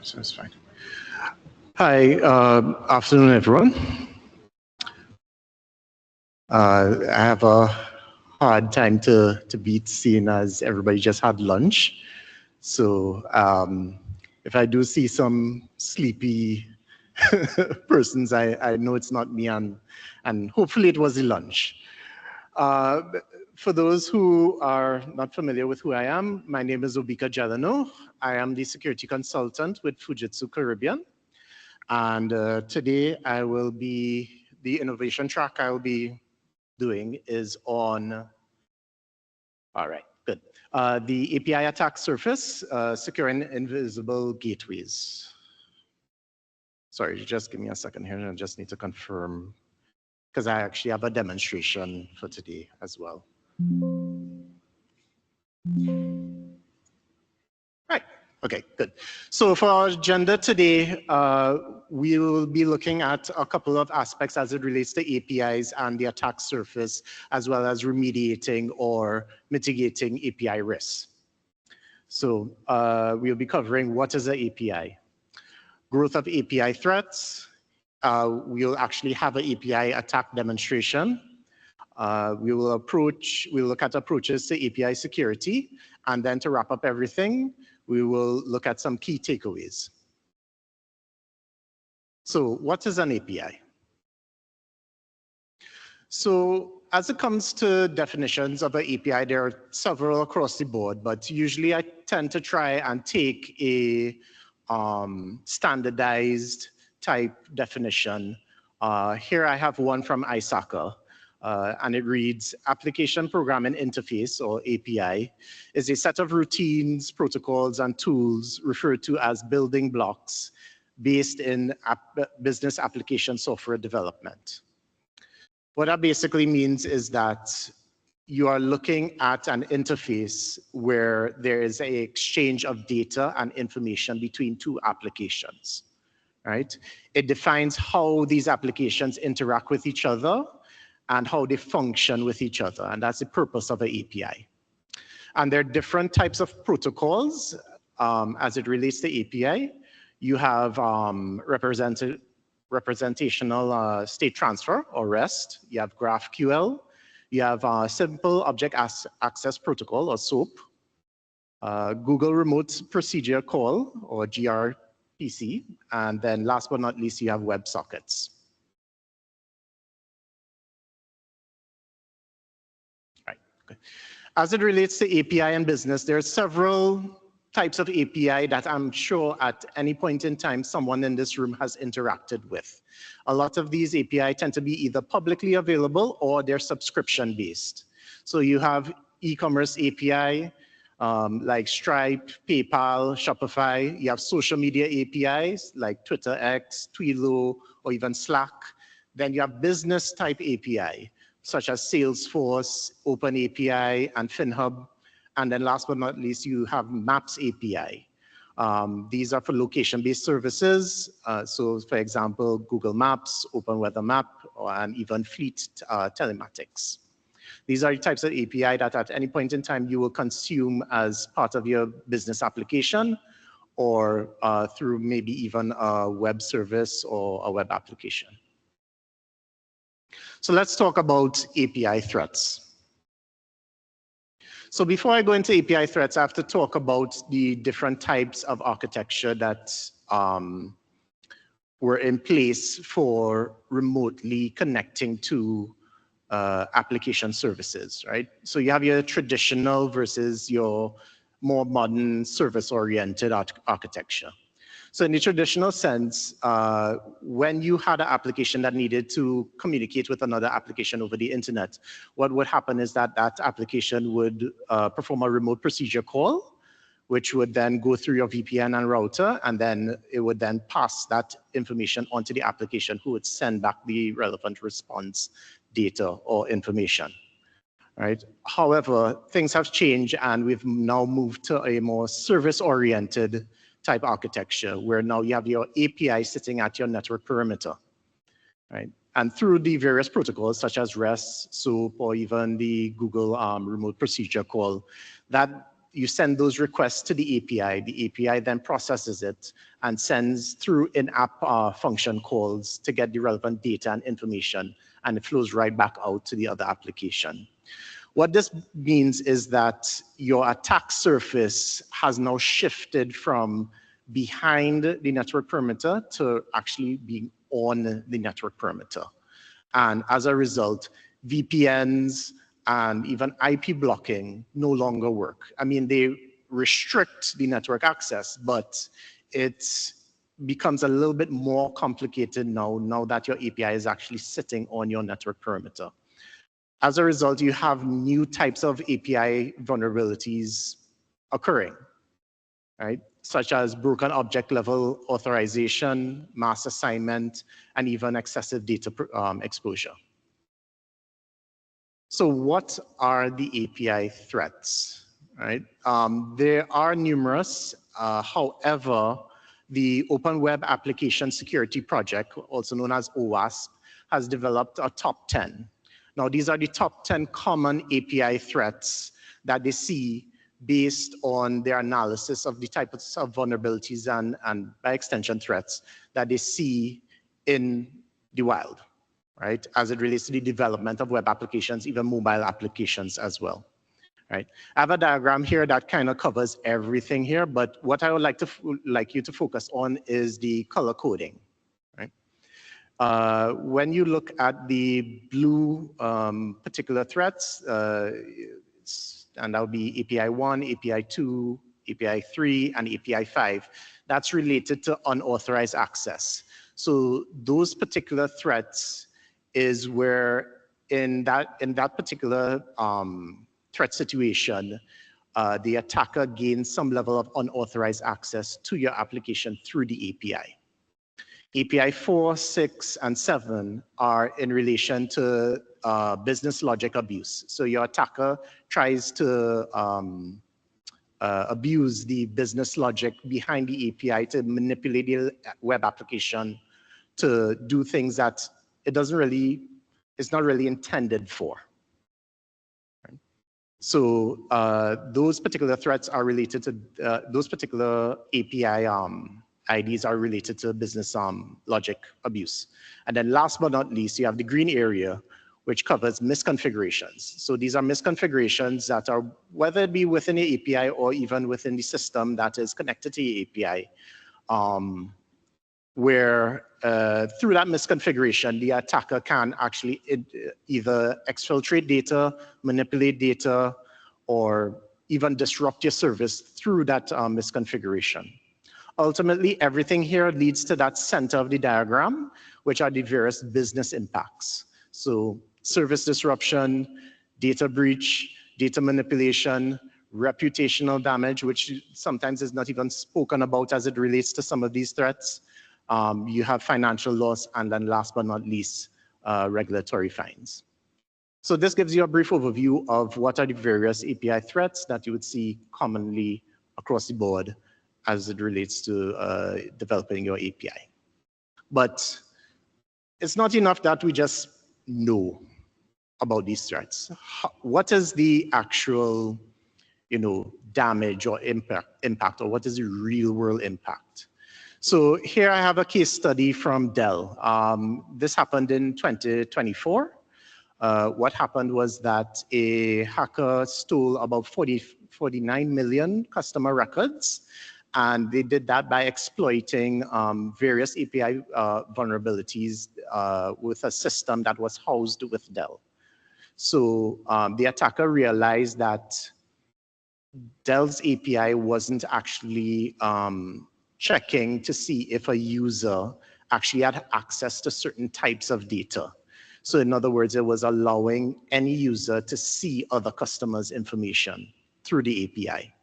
So it's fine. Hi, afternoon, everyone. I have a hard time to beat, seeing as everybody just had lunch. So if I do see some sleepy persons, I know it's not me, and hopefully it was the lunch. For those who are not familiar with who I am, my name is Obikia Gellineau. I am the security consultant with Fujitsu Caribbean. And today I will be, the innovation track I'll be doing is on, all right, good. The API attack surface, securing invisible gateways. Sorry, just give me a second here. I just need to confirm, because I actually have a demonstration for today as well. Right, okay, good. So for our agenda today, we will be looking at a couple of aspects as it relates to APIs and the attack surface, as well as remediating or mitigating API risks. So we'll be covering what is an API, growth of API threats. We'll actually have an API attack demonstration. We'll look at approaches to API security, and then to wrap up everything, we will look at some key takeaways. So what is an API? So as it comes to definitions of an API, there are several across the board, but usually I tend to try and take a standardized type definition. Here I have one from ISACA. And it reads, application programming interface, or API, is a set of routines, protocols, and tools referred to as building blocks based in business application software development. What that basically means is that you are looking at an interface where there is an exchange of data and information between two applications, right? It defines how these applications interact with each other and how they function with each other, and that's the purpose of an API. And there are different types of protocols as it relates to API. You have representational state transfer, or REST. You have GraphQL. You have Simple Object Access Protocol, or SOAP. Google Remote Procedure Call, or gRPC. And then last but not least, you have WebSockets. As it relates to API and business, there are several types of API that I'm sure at any point in time someone in this room has interacted with. A lot of these API tend to be either publicly available or they're subscription based. So you have e-commerce API like Stripe, PayPal, Shopify. You have social media APIs like Twitter, X, Twilio, or even Slack. Then you have business type API, such as Salesforce, OpenAPI, and FinHub. And then last but not least, you have Maps API. These are for location-based services. So for example, Google Maps, OpenWeatherMap, and even Fleet Telematics. These are the types of API that at any point in time you will consume as part of your business application, or through maybe even a web service or a web application. So let's talk about API threats. So before I go into API threats, I have to talk about the different types of architecture that were in place for remotely connecting to application services, right? So you have your traditional versus your more modern service-oriented architecture. So in the traditional sense, when you had an application that needed to communicate with another application over the internet, what would happen is that that application would perform a remote procedure call, which would then go through your VPN and router, and then it would then pass that information onto the application, who would send back the relevant response data or information. Right? However, things have changed, and we've now moved to a more service-oriented type architecture, where now you have your API sitting at your network perimeter, right? And through the various protocols such as REST, SOAP, or even the Google remote procedure call, that you send those requests to the API. The API then processes it and sends through in-app function calls to get the relevant data and information, and it flows right back out to the other application. What this means is that your attack surface has now shifted from behind the network perimeter to actually being on the network perimeter. And as a result, VPNs and even IP blocking no longer work. I mean, they restrict the network access, but it becomes a little bit more complicated now that your API is actually sitting on your network perimeter. As a result, you have new types of API vulnerabilities occurring, right? Such as broken object level authorization, mass assignment, and even excessive data exposure. So what are the API threats, right? There are numerous. However, the Open Web Application Security Project, also known as OWASP, has developed a top 10. Now, these are the top 10 common API threats that they see based on their analysis of the types of vulnerabilities and by extension threats that they see in the wild, right? As it relates to the development of web applications, even mobile applications as well, right? I have a diagram here that kind of covers everything here, but what I would like you to focus on is the color coding, right? When you look at the blue particular threats, and that would be API 1, API 2, API 3, and API 5, that's related to unauthorized access. So those particular threats is where in that particular threat situation, the attacker gains some level of unauthorized access to your application through the API. API 4, 6, and 7 are in relation to business logic abuse. So your attacker tries to abuse the business logic behind the API to manipulate the web application to do things that it's not really intended for. Right? So those particular threats are related to, those particular API IDs are related to business logic abuse. And then last but not least, you have the green area, which covers misconfigurations. So these are misconfigurations that are, whether it be within the API or even within the system that is connected to the API, where through that misconfiguration, the attacker can actually either exfiltrate data, manipulate data, or even disrupt your service through that misconfiguration. Ultimately, everything here leads to that center of the diagram, which are the various business impacts. So service disruption, data breach, data manipulation, reputational damage, which sometimes is not even spoken about as it relates to some of these threats. You have financial loss, and then last but not least, regulatory fines. So this gives you a brief overview of what are the various API threats that you would see commonly across the board as it relates to developing your API. But it's not enough that we just know about these threats. What is the actual, damage or impact, or what is the real world impact? So here I have a case study from Dell. This happened in 2024. What happened was that a hacker stole about 49 million customer records. And they did that by exploiting various API vulnerabilities with a system that was housed with Dell. So the attacker realized that Dell's API wasn't actually checking to see if a user actually had access to certain types of data. So in other words, it was allowing any user to see other customers' information through the API,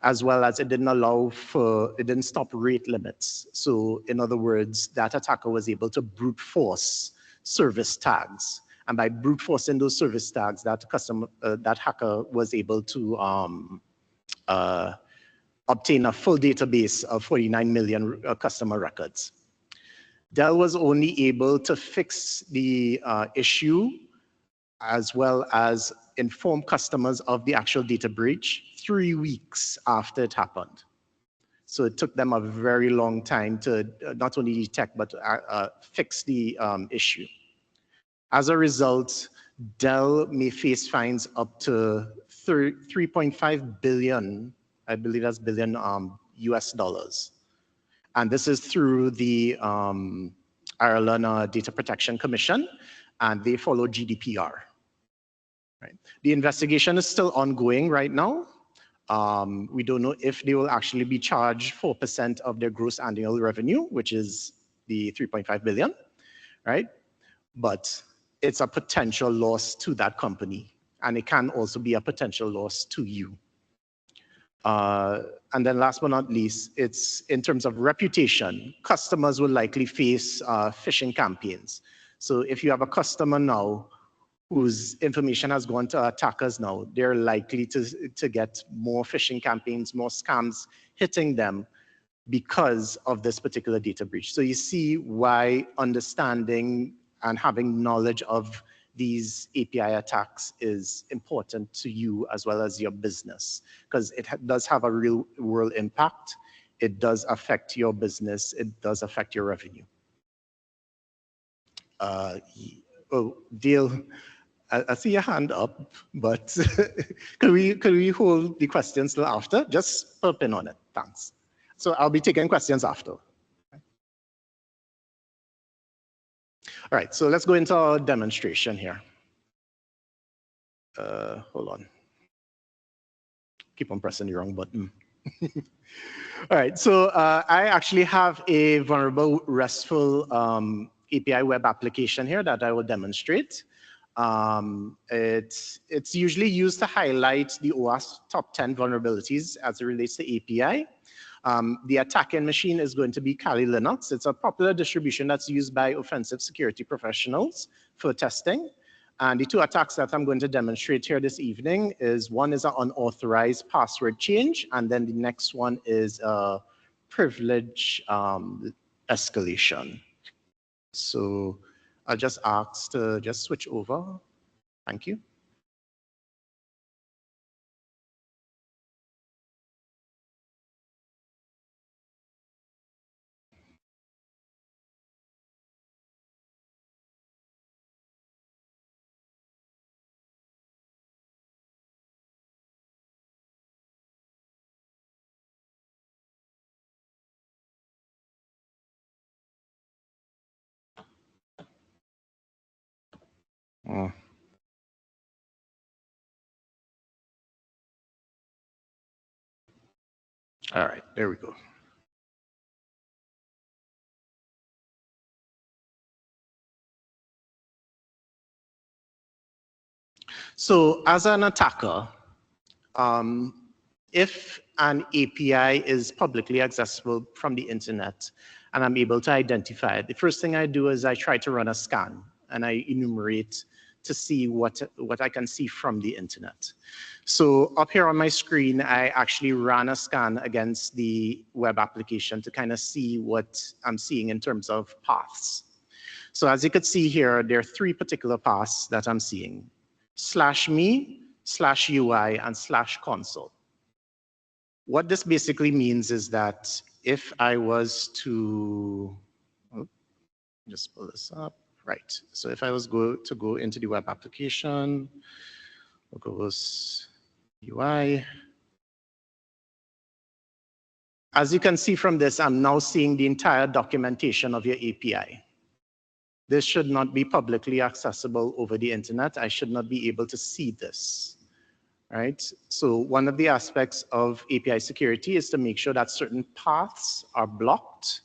as well as it didn't stop rate limits. So in other words, that attacker was able to brute force service tags. And by brute forcing those service tags, that hacker was able to obtain a full database of 49 million customer records. Dell was only able to fix the issue as well as inform customers of the actual data breach 3 weeks after it happened. So it took them a very long time to not only detect, but fix the issue. As a result, Dell may face fines up to 3.5 billion, I believe that's billion US dollars. And this is through the Ireland Data Protection Commission, and they follow GDPR. Right. The investigation is still ongoing right now. We don't know if they will actually be charged 4% of their gross annual revenue, which is the 3.5 billion, right? But it's a potential loss to that company, and it can also be a potential loss to you. And then last but not least, it's in terms of reputation. Customers will likely face phishing campaigns. So if you have a customer now whose information has gone to attackers now, they're likely to get more phishing campaigns, more scams hitting them because of this particular data breach. So you see why understanding and having knowledge of these API attacks is important to you as well as your business, because it does have a real world impact. It does affect your business. It does affect your revenue. Deal. I see your hand up, but could we hold the questions till after? Just put a pin on it, thanks. So I'll be taking questions after. All right, so let's go into our demonstration here. Hold on. Keep on pressing the wrong button. All right, so I actually have a vulnerable RESTful API web application here that I will demonstrate. It's usually used to highlight the OWASP top 10 vulnerabilities as it relates to API. The attacking machine is going to be Kali Linux. It's a popular distribution that's used by offensive security professionals for testing. And the two attacks that I'm going to demonstrate here this evening is one is an unauthorized password change, and then the next one is a privilege escalation. So I'll just ask to just switch over. Thank you. Oh. All right, there we go. So as an attacker, if an API is publicly accessible from the internet and I'm able to identify it, the first thing I do is I try to run a scan and I enumerate to see what I can see from the internet. So up here on my screen, I actually ran a scan against the web application to kind of see what I'm seeing in terms of paths. So as you can see here, there are 3 particular paths that I'm seeing: /me, /UI, and /console. What this basically means is that if I was to, just pull this up, right. So if I was to go into the web application, we'll go UI. As you can see from this, I'm now seeing the entire documentation of your API. This should not be publicly accessible over the internet. I should not be able to see this, right? So one of the aspects of API security is to make sure that certain paths are blocked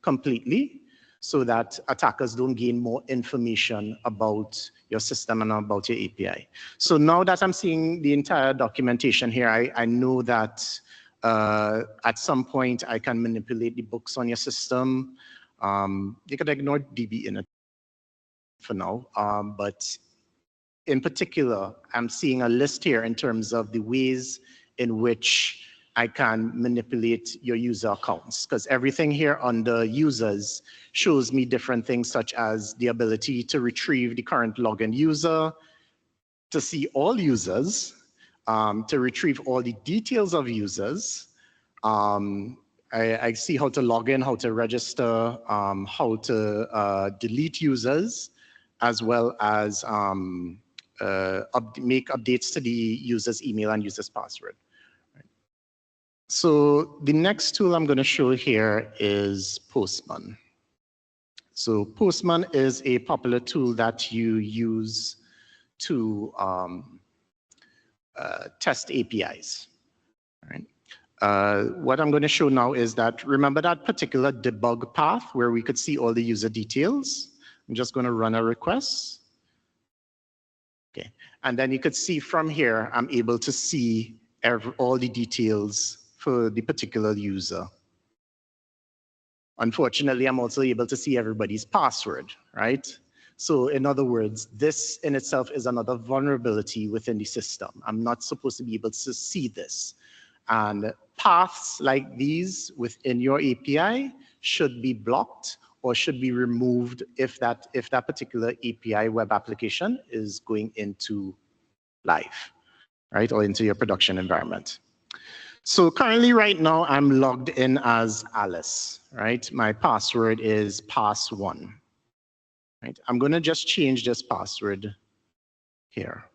completely so that attackers don't gain more information about your system and about your API. So now that I'm seeing the entire documentation here, I know that at some point I can manipulate the books on your system. You could ignore DB for now, but in particular, I'm seeing a list here in terms of the ways in which I can manipulate your user accounts, because everything here under users shows me different things such as the ability to retrieve the current login user, to see all users, to retrieve all the details of users. I see how to log in, how to register, how to delete users, as well as make updates to the user's email and user's password. So the next tool I'm going to show here is Postman. So Postman is a popular tool that you use to test APIs. Right? What I'm going to show now is that, remember that particular debug path where we could see all the user details? I'm just going to run a request. Okay, and then you could see from here, I'm able to see all the details for the particular user. Unfortunately, I'm also able to see everybody's password, right? So in other words, this in itself is another vulnerability within the system. I'm not supposed to be able to see this. And paths like these within your API should be blocked or should be removed if that particular API web application is going into live, right, or into your production environment. So currently right now I'm logged in as Alice, right? My password is pass1. Right? I'm going to just change this password here.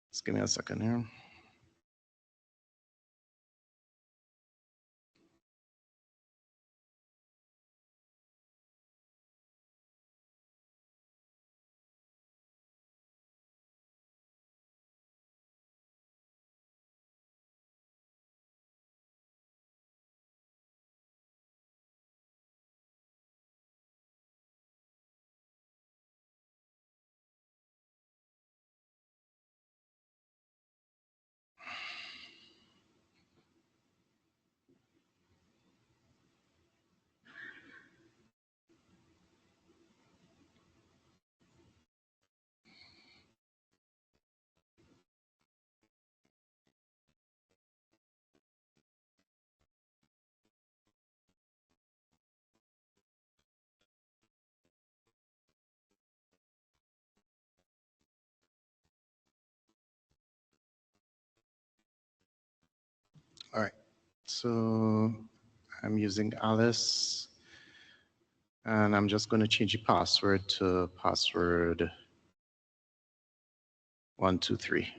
Just give me a second here. All right, so I'm using Alice, and I'm just going to change the password to password 123.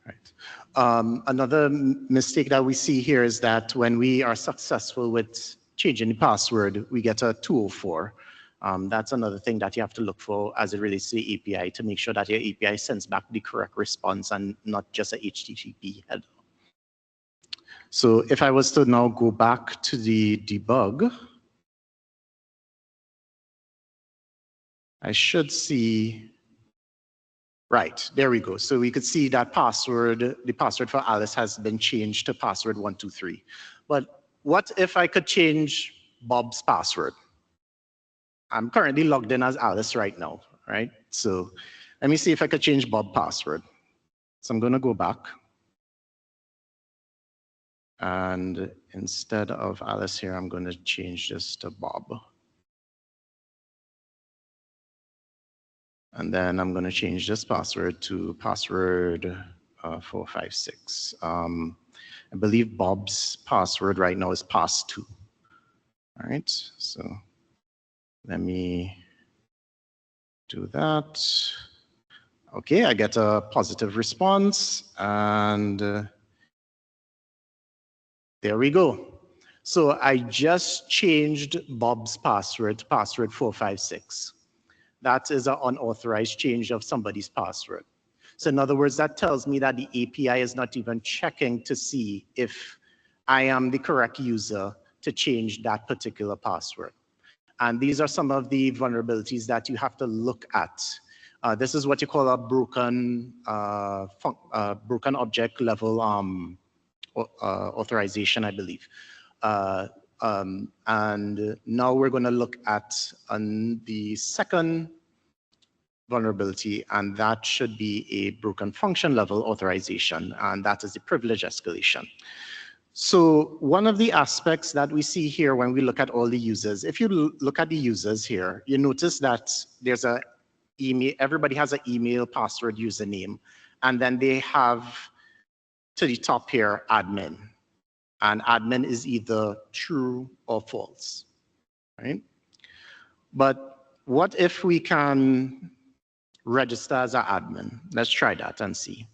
Right. Another mistake that we see here is that when we are successful with changing the password, we get a 204. That's another thing that you have to look for as it relates to the API to make sure that your API sends back the correct response and not just a HTTP header. So if I was to now go back to the debug, I should see, right, there we go. So we could see that the password for Alice has been changed to password 123. But what if I could change Bob's password? I'm currently logged in as Alice right now, right? So let me see if I could change Bob's password. So I'm going to go back. And instead of Alice here, I'm going to change this to Bob. And then I'm going to change this password to password 456. I believe Bob's password right now is pass2. All right, so let me do that. Okay, I get a positive response, and there we go. So I just changed Bob's password to password 456. That is an unauthorized change of somebody's password. So in other words, that tells me that the API is not even checking to see if I am the correct user to change that particular password. And these are some of the vulnerabilities that you have to look at. This is what you call a broken object level authorization, I believe. And now we're going to look at the second vulnerability, and that should be a broken function level authorization, and that is the privilege escalation. So one of the aspects that we see here when we look at all the users, if you look at the users here, you notice that there's a email, everybody has an email, password, username, and then they have to the top here, admin. And admin is either true or false, right? But what if we can register as an admin? Let's try that and see.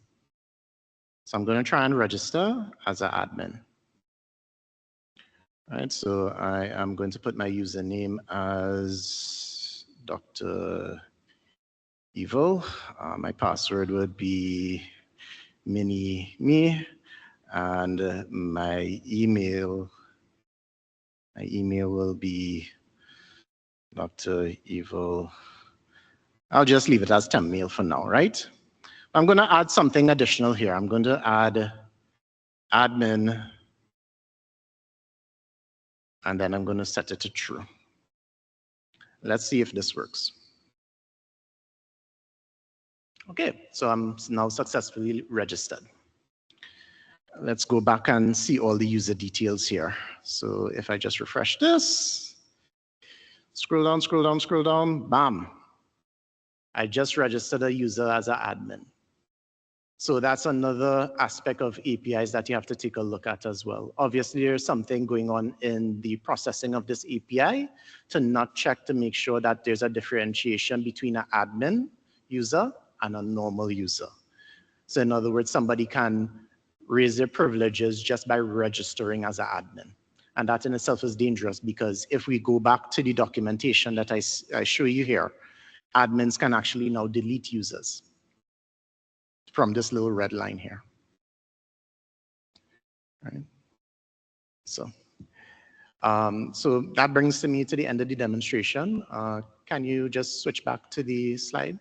So I'm going to try and register as an admin. All right, so I am going to put my username as Dr. Evil. My password would be mini me, and my email will be Dr. Evil. I'll just leave it as temp mail for now, right? I'm going to add something additional here. I'm going to add admin, and then I'm going to set it to true. Let's see if this works. Okay, so I'm now successfully registered. Let's go back and see all the user details here. So if I just refresh this, scroll down, scroll down, scroll down, bam. I just registered a user as an admin. So that's another aspect of APIs that you have to take a look at as well. Obviously, there's something going on in the processing of this API to not check to make sure that there's a differentiation between an admin user and a normal user. So in other words, somebody can raise their privileges just by registering as an admin. And that in itself is dangerous because if we go back to the documentation that I show you here, admins can actually now delete users from this little red line here. Right? So that brings me to the end of the demonstration. Can you just switch back to the slide?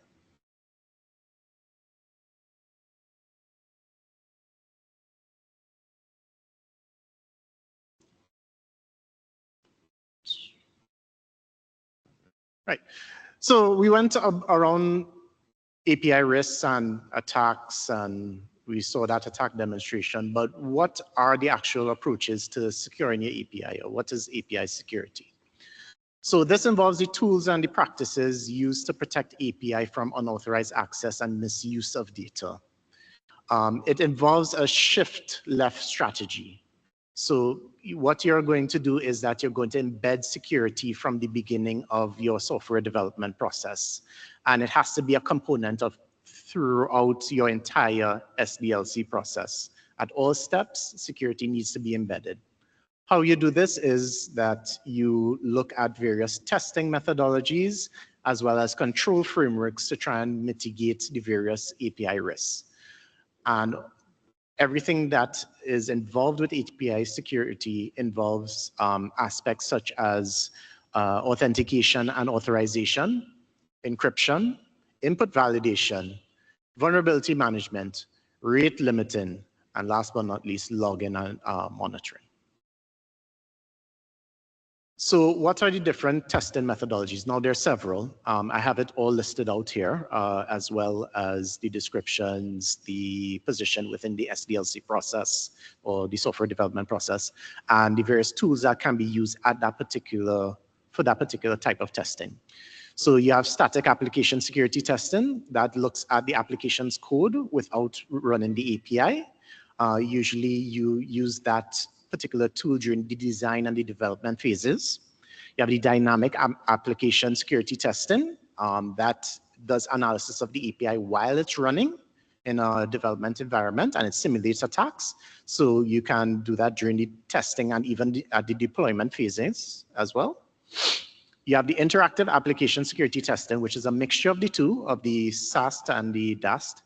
Right. So we went around API risks and attacks, and we saw that attack demonstration, but what are the actual approaches to securing your API, or what is API security? So this involves the tools and the practices used to protect API from unauthorized access and misuse of data. It involves a shift left strategy. So what you're going to do is that you're going to embed security from the beginning of your software development process. And it has to be a component of throughout your entire SDLC process. At all steps, security needs to be embedded. How you do this is that you look at various testing methodologies as well as control frameworks to try and mitigate the various API risks. And everything that is involved with API security involves aspects such as authentication and authorization, encryption, input validation, vulnerability management, rate limiting, and last but not least, logging and monitoring. So what are the different testing methodologies? Now, there are several. I have it all listed out here, as well as the descriptions, the position within the SDLC process or the software development process, and the various tools that can be used at that particular, for that particular type of testing. So you have static application security testing that looks at the application's code without running the API. Usually you use that particular tool during the design and the development phases. You have the dynamic application security testing that does analysis of the API while it's running in a development environment, and it simulates attacks. So you can do that during the testing and even at the deployment phases as well. You have the interactive application security testing, which is a mixture of the two, of the SAST and the DAST,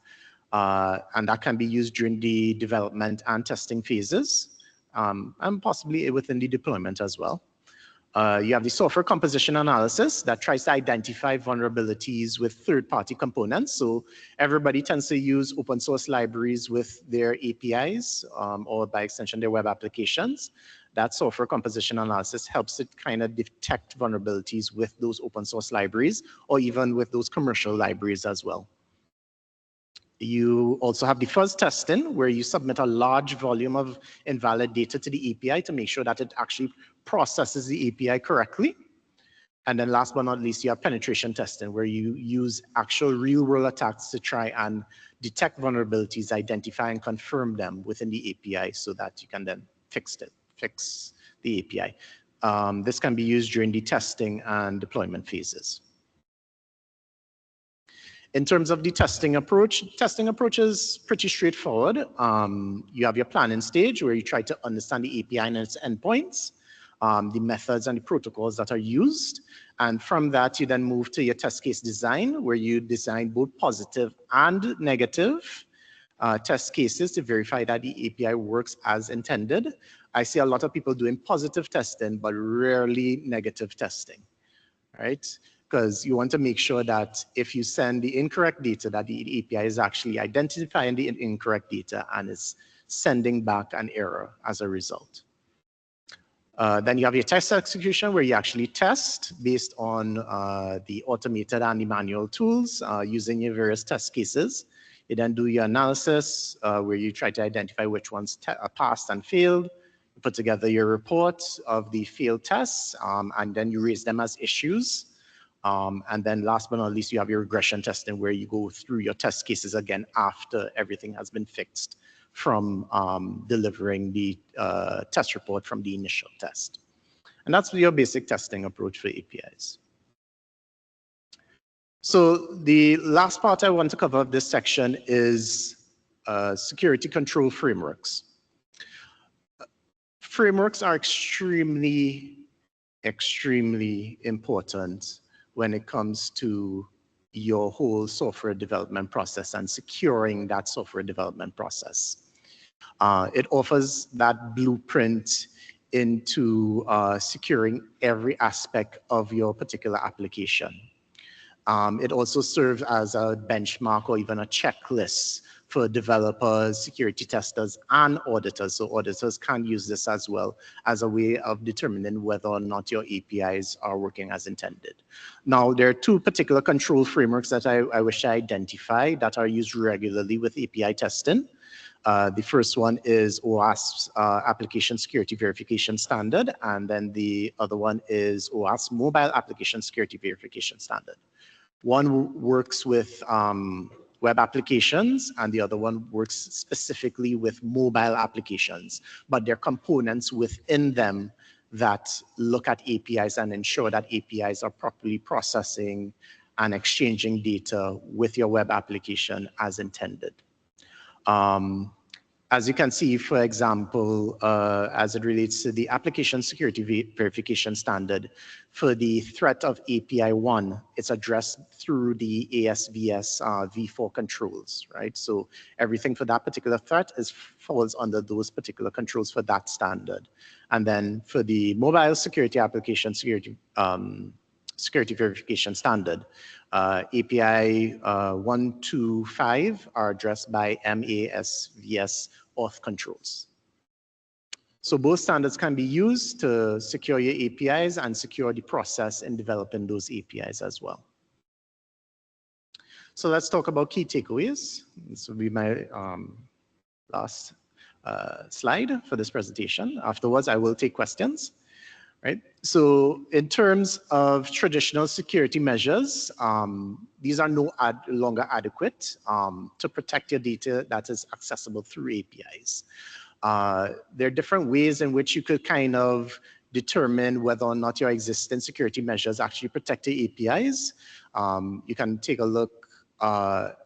and that can be used during the development and testing phases. And possibly within the deployment as well. You have the software composition analysis that tries to identify vulnerabilities with third-party components. So everybody tends to use open source libraries with their APIs or by extension, their web applications that software composition analysis helps it kind of detect vulnerabilities with those open source libraries or even with those commercial libraries as well. You also have the fuzz testing, where you submit a large volume of invalid data to the API to make sure that it actually processes the API correctly. And then last but not least, you have penetration testing, where you use actual real-world attacks to try and detect vulnerabilities, identify and confirm them within the API so that you can then fix the API. This can be used during the testing and deployment phases. In terms of the testing approach is pretty straightforward. You have your planning stage, where you try to understand the API and its endpoints, the methods and the protocols that are used. And from that, you then move to your test case design, where you design both positive and negative test cases to verify that the API works as intended. I see a lot of people doing positive testing, but rarely negative testing, right? Because you want to make sure that if you send the incorrect data, that the API is actually identifying the incorrect data and is sending back an error as a result. Then you have your test execution, where you actually test based on the automated and the manual tools using your various test cases. You then do your analysis, where you try to identify which ones passed and failed. You put together your report of the failed tests, and then you raise them as issues. And then last but not least, you have your regression testing, where you go through your test cases again after everything has been fixed from delivering the test report from the initial test. And that's your basic testing approach for APIs. So the last part I want to cover of this section is security control frameworks. Frameworks are extremely important when it comes to your whole software development process and securing that software development process. It offers that blueprint into securing every aspect of your particular application. It also serves as a benchmark or even a checklist for developers, security testers, and auditors. So auditors can use this as well as a way of determining whether or not your APIs are working as intended. Now, there are two particular control frameworks that I wish I identify that are used regularly with API testing. The first one is OWASP Application Security Verification Standard, and then the other one is OWASP Mobile Application Security Verification Standard. One works with web applications, and the other one works specifically with mobile applications, but there are components within them that look at APIs and ensure that APIs are properly processing and exchanging data with your web application as intended. As you can see, for example, as it relates to the application security verification standard, for the threat of API 1, it's addressed through the ASVS v4 controls, right? So everything for that particular threat falls under those particular controls for that standard. And then for the mobile security application security verification standard, API 1 to 5 are addressed by MASVS auth controls. So both standards can be used to secure your APIs and secure the process in developing those APIs as well. So let's talk about key takeaways. This will be my last slide for this presentation. Afterwards, I will take questions. Right. So in terms of traditional security measures, these are no longer adequate to protect your data that is accessible through APIs. There are different ways in which you could kind of determine whether or not your existing security measures actually protect the APIs. You can take a look at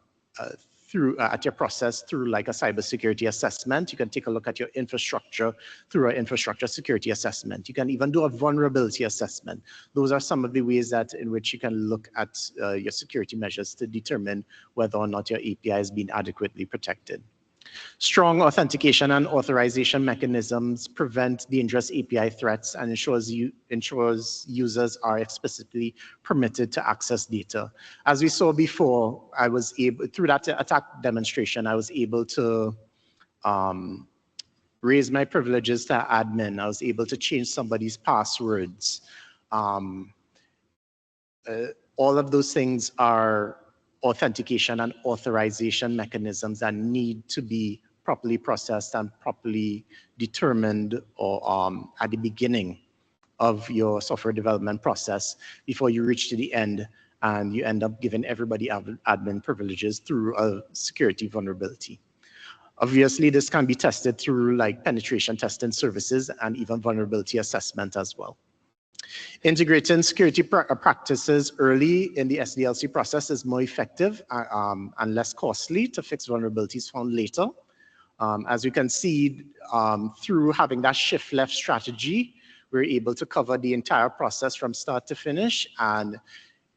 your process through like a cybersecurity assessment. You can take a look at your infrastructure through an infrastructure security assessment. You can even do a vulnerability assessment. Those are some of the ways in which you can look at your security measures to determine whether or not your API is being adequately protected. Strong authentication and authorization mechanisms prevent dangerous API threats and ensures users are explicitly permitted to access data. As we saw before, through that attack demonstration, I was able to raise my privileges to admin. I was able to change somebody's passwords. All of those things are authentication and authorization mechanisms that need to be properly processed and properly determined or at the beginning of your software development process before you reach to the end and you end up giving everybody admin privileges through a security vulnerability. Obviously, this can be tested through like penetration testing services and even vulnerability assessment as well. Integrating security practices early in the SDLC process is more effective and less costly to fix vulnerabilities found later. As you can see, through having that shift left strategy, we're able to cover the entire process from start to finish. And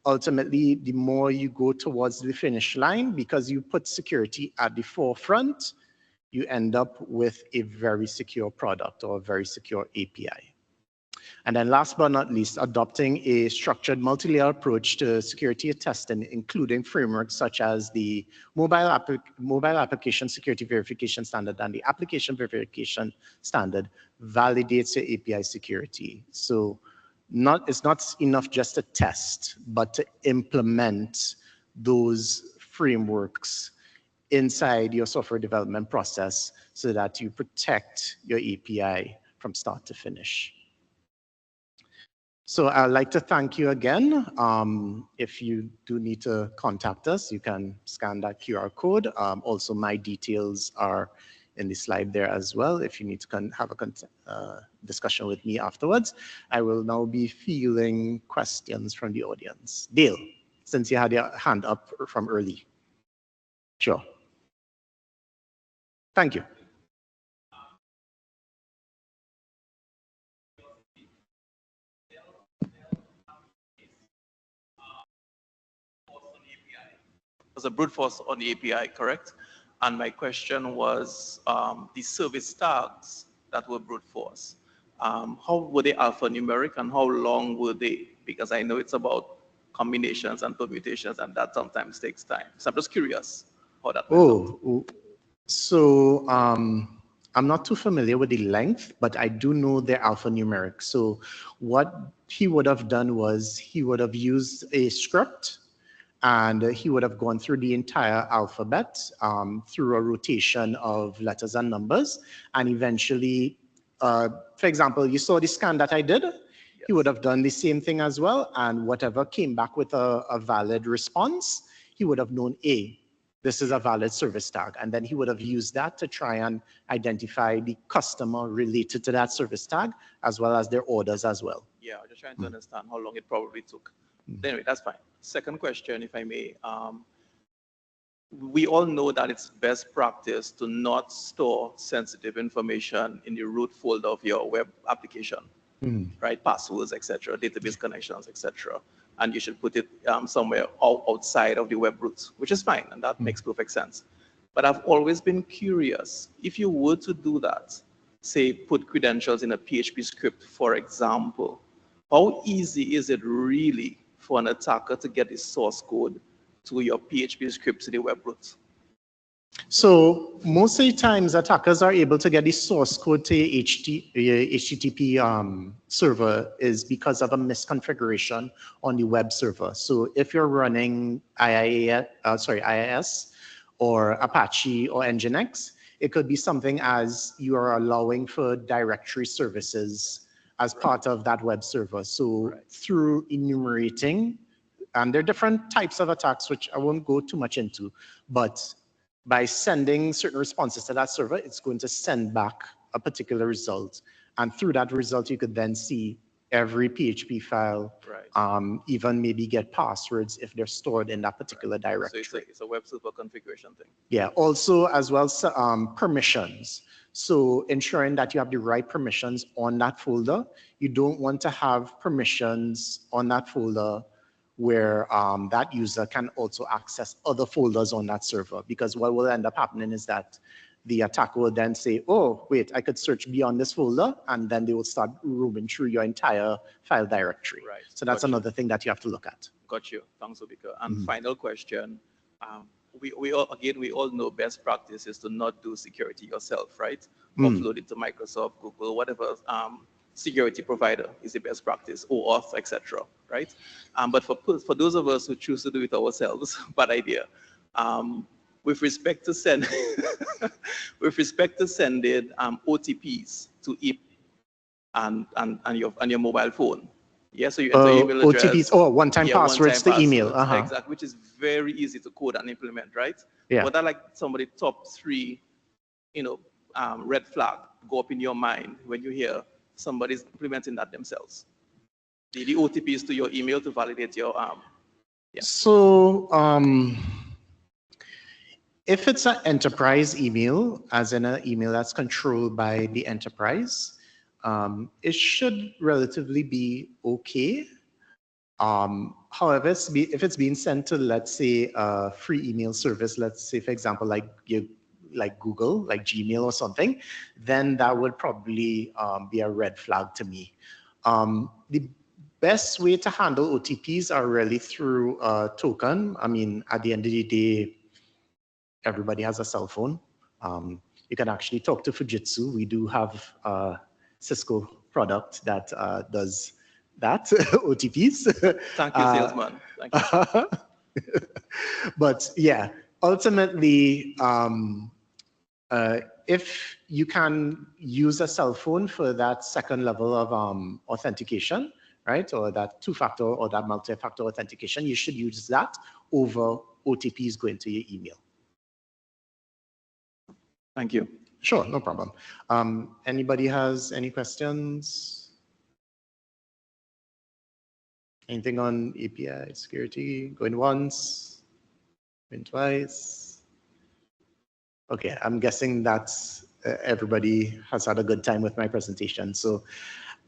ultimately, the more you go towards the finish line, because you put security at the forefront, you end up with a very secure product or a very secure API. And then last but not least, adopting a structured multi-layer approach to security testing, including frameworks such as the mobile application security verification standard and the application verification standard validates your API security. So it's not enough just to test, but to implement those frameworks inside your software development process so that you protect your API from start to finish. So I'd like to thank you again. If you do need to contact us, you can scan that QR code. Also, my details are in the slide there as well. If you need to have a discussion with me afterwards, I will now be fielding questions from the audience. Dale, since you had your hand up from early. Sure. Thank you. Was a brute force on the API, correct? And my question was the service tags that were brute force. How were they alphanumeric and how long were they? Because I know it's about combinations and permutations and that sometimes takes time. So I'm just curious how that went out. So I'm not too familiar with the length, but I do know they're alphanumeric. So what he would have done was he would have used a script and he would have gone through the entire alphabet through a rotation of letters and numbers. And eventually, for example, you saw the scan that I did. Yes. He would have done the same thing as well. And whatever came back with a valid response, he would have known, this is a valid service tag. And then he would have used that to try and identify the customer related to that service tag, as well as their orders as well. Yeah, I'm just trying to understand how long it probably took. Anyway, that's fine. Second question, if I may. We all know that it's best practice to not store sensitive information in the root folder of your web application, right? Passwords, etc., database connections, etc. And you should put it somewhere outside of the web root, which is fine, and that makes perfect sense. But I've always been curious, if you were to do that, say put credentials in a PHP script, for example, how easy is it really for an attacker to get the source code to your PHP script to the web root? So most of the times attackers are able to get the source code to your HTTP server is because of a misconfiguration on the web server. So if you're running IIS or Apache or Nginx, it could be something as you are allowing for directory services as part of that web server. So through enumerating, and there are different types of attacks, which I won't go too much into, but by sending certain responses to that server, it's going to send back a particular result. And through that result, you could then see every PHP file, even maybe get passwords if they're stored in that particular directory. So it's a web server configuration thing. Yeah, also as well, permissions. So ensuring that you have the right permissions on that folder. You don't want to have permissions on that folder where that user can also access other folders on that server, because what will end up happening is that the attacker will then say, oh, wait, I could search beyond this folder, and then they will start roaming through your entire file directory. Right. So that's another thing that you have to look at. Got you. Thanks, Obikia. And final question. we all know best practice is to not do security yourself, right? Offload it to Microsoft, Google, whatever security provider is the best practice, OAuth, etc. Right? But for those of us who choose to do it ourselves, bad idea. With respect to sending OTPs to and your mobile phone. Yeah, so you enter your email address. OTPs, one-time passwords to email. Exactly, which is very easy to code and implement, right? Yeah. What are like some of the top 3, red flag go up in your mind when you hear somebody's implementing that themselves? The OTPs to your email to validate your yeah. So if it's an enterprise email, as in an email that's controlled by the enterprise, it should relatively be okay. However, if it's being sent to, let's say, a free email service, let's say, for example, like Google, like Gmail or something, then that would probably be a red flag to me. The best way to handle OTPs are really through a token. I mean, at the end of the day, everybody has a cell phone. You can actually talk to Fujitsu. We do have a Cisco product that does that, OTPs. Thank you, salesman. Thank you. But yeah, ultimately, if you can use a cell phone for that second level of authentication, right, or that two-factor or that multi-factor authentication, you should use that over OTPs going to your email. Thank you. Sure, no problem. Anybody has any questions? Anything on API security? Going once, going twice. Okay, I'm guessing that's everybody has had a good time with my presentation. So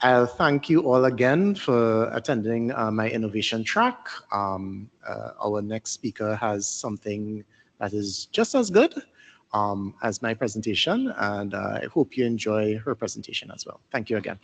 I'll thank you all again for attending my innovation track. Our next speaker has something that is just as good as my presentation, and I hope you enjoy her presentation as well. Thank you again.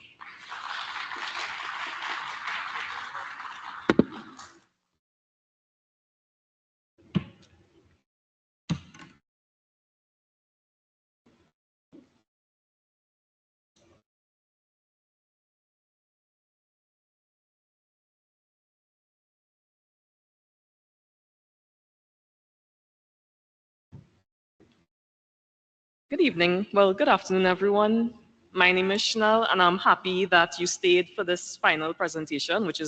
Good evening. Well, good afternoon, everyone. My name is Chanel, and I'm happy that you stayed for this final presentation, which is